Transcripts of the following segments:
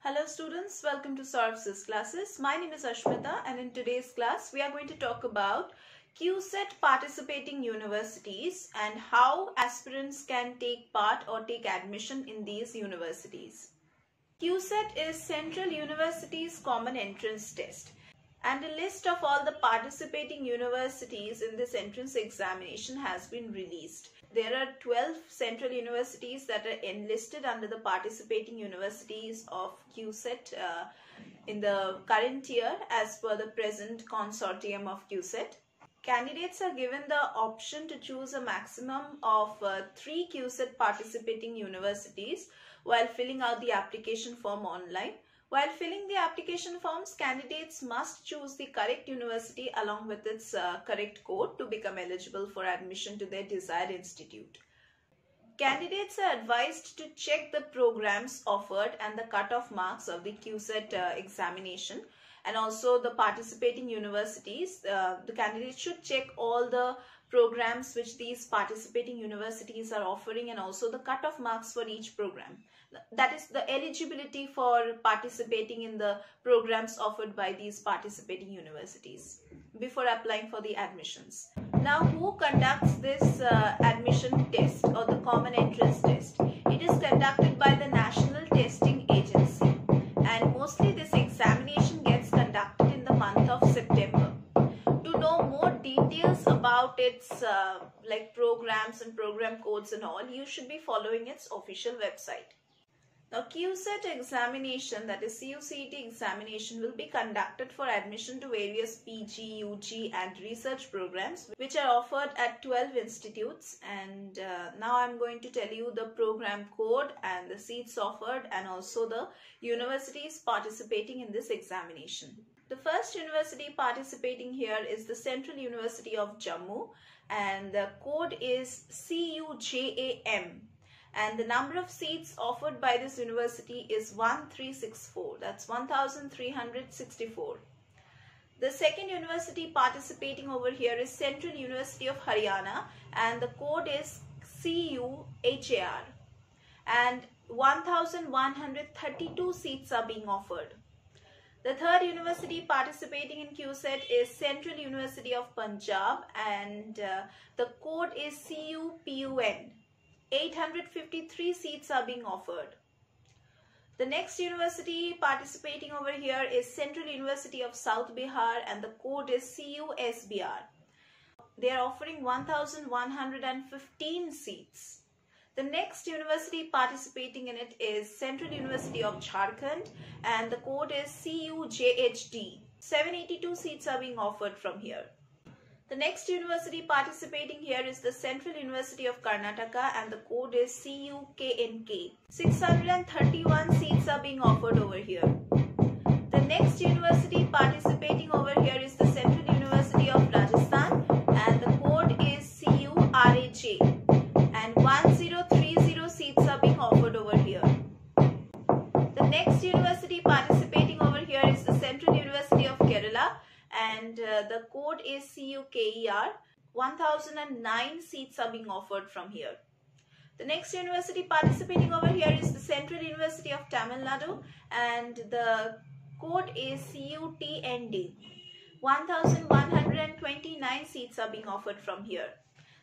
Hello students, welcome to Saurabh's classes. My name is Ashmita and in today's class we are going to talk about QCET participating universities and how aspirants can take part or take admission in these universities. QCET is Central University's Common Entrance Test, and a list of all the participating universities in this entrance examination has been released. There are 12 central universities that are enlisted under the participating universities of QCET in the current year as per the present consortium of QCET. Candidates are given the option to choose a maximum of 3 QCET participating universities while filling out the application form online. While filling the application forms, candidates must choose the correct university along with its correct code to become eligible for admission to their desired institute. Candidates are advised to check the programs offered and the cutoff marks of the QCET examination, and also the participating universities. The candidates should check all the programs which these participating universities are offering and also the cutoff marks for each program. That is the eligibility for participating in the programs offered by these participating universities before applying for the admissions. Now, who conducts this admission test or the common entrance test? It is conducted by the National Testing Agency, and mostly this examination gets conducted in the month of September. To know more details about its programs and program codes and all, you should be following its official website. Now, QCET examination, that is CUCET examination, will be conducted for admission to various PG, UG and research programs which are offered at 12 institutes, and now I am going to tell you the program code and the seats offered and also the universities participating in this examination. The first university participating here is the Central University of Jammu, and the code is CUJAM. And the number of seats offered by this university is 1364. That's 1364. The second university participating over here is Central University of Haryana, and the code is CUHAR. And 1132 seats are being offered. The third university participating in QCET is Central University of Punjab, and the code is CUPUN. 853 seats are being offered. The next university participating over here is Central University of South Bihar, and the code is CUSBR. They are offering 1115 seats. The next university participating in it is Central University of Jharkhand, and the code is CUJHD. 782 seats are being offered from here. The next university participating here is the Central University of Karnataka, and the code is CUKNK. 631 seats are being offered over here. The next university participating over here is the Central University of Rajasthan, and the code is CURAJ. And 1030 seats are being offered over here. The next university participating over here is the Central University of Kerala, and the code is CUKER. 1009 seats are being offered from here. The next university participating over here is the Central University of Tamil Nadu, and the code is CUTND. 1129 seats are being offered from here.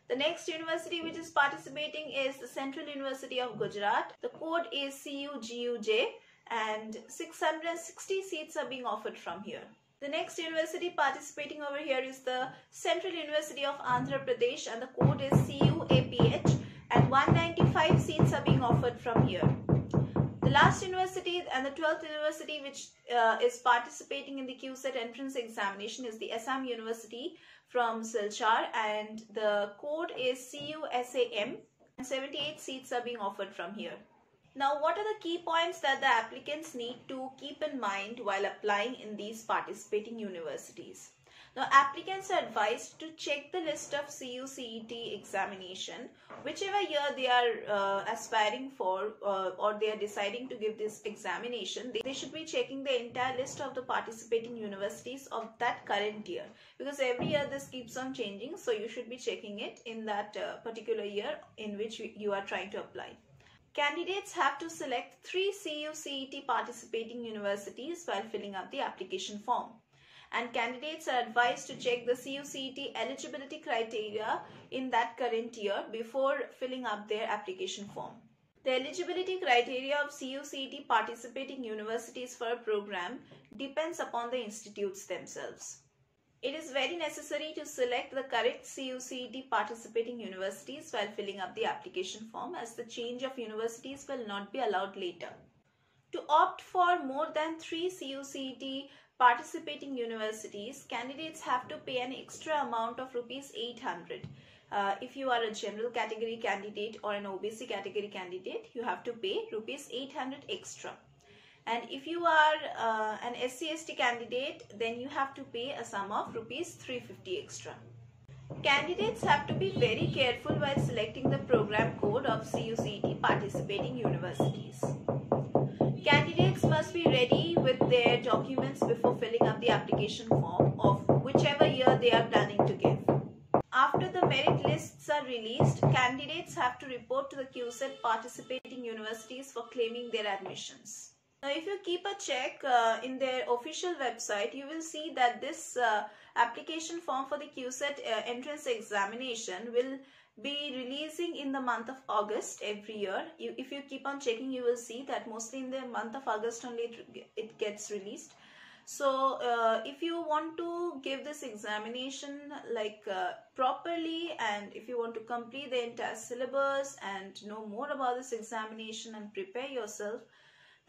The next university which is participating is the Central University of Gujarat. The code is CUGUJ, and 660 seats are being offered from here. The next university participating over here is the Central University of Andhra Pradesh, and the code is CUAPH, and 195 seats are being offered from here. The last university and the 12th university which is participating in the QCET entrance examination is the Assam University from Silchar, and the code is CUSAM, and 78 seats are being offered from here. Now, what are the key points that the applicants need to keep in mind while applying in these participating universities? Now, applicants are advised to check the list of CUCET examination, whichever year they are aspiring for or they are deciding to give this examination. They should be checking the entire list of the participating universities of that current year, because every year this keeps on changing, so you should be checking it in that particular year in which you are trying to apply. Candidates have to select 3 CUCET participating universities while filling up the application form. And candidates are advised to check the CUCET eligibility criteria in that current year before filling up their application form. The eligibility criteria of CUCET participating universities for a program depends upon the institutes themselves. It is very necessary to select the correct CUCET participating universities while filling up the application form, as the change of universities will not be allowed later. To opt for more than 3 CUCET participating universities, candidates have to pay an extra amount of rupees 800. If you are a general category candidate or an OBC category candidate, you have to pay rupees 800 extra. And if you are an SC/ST candidate, then you have to pay a sum of rupees 350 extra. Candidates have to be very careful while selecting the program code of CUCET participating universities. Candidates must be ready with their documents before filling up the application form of whichever year they are planning to give. After the merit lists are released, candidates have to report to the CUSET participating universities for claiming their admissions. Now, if you keep a check in their official website, you will see that this application form for the CUSET entrance examination will be releasing in the month of August every year. If you keep on checking, you will see that mostly in the month of August only it gets released. So if you want to give this examination properly, and if you want to complete the entire syllabus and know more about this examination and prepare yourself,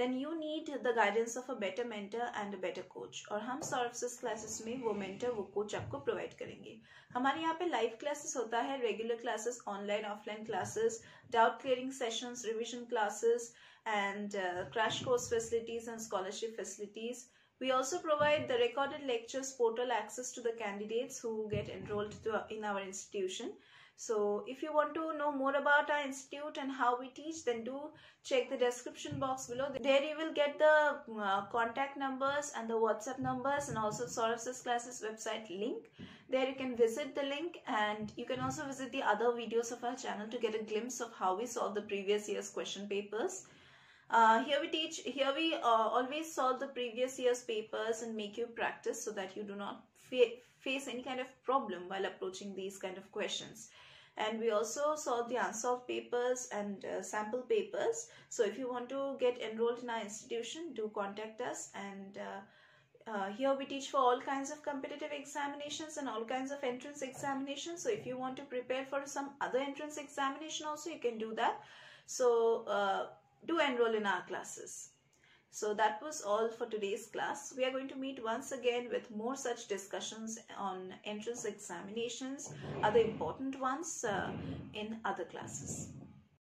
then you need the guidance of a better mentor and a better coach. और हम SORVSys classes में वो mentor वो coach आपको provide करेंगे. हमारे यहाँ पे live classes होता है, regular classes, online offline classes, doubt clearing sessions, revision classes, and crash course facilities and scholarship facilities. We also provide the recorded lectures portal access to the candidates who get enrolled in our institution. So if you want to know more about our institute and how we teach, then do check the description box below. There you will get the contact numbers and the WhatsApp numbers, and also SORVSys classes website link. There you can visit the link, and you can also visit the other videos of our channel to get a glimpse of how we solve the previous year's question papers. Here we always solve the previous year's papers and make you practice so that you do not face any kind of problem while approaching these kind of questions. And we also solve the unsolved papers and sample papers. So if you want to get enrolled in our institution, do contact us. And here we teach for all kinds of competitive examinations and all kinds of entrance examinations. So if you want to prepare for some other entrance examination also, you can do that. So do enroll in our classes. So that was all for today's class. We are going to meet once again with more such discussions on entrance examinations, other important ones in other classes.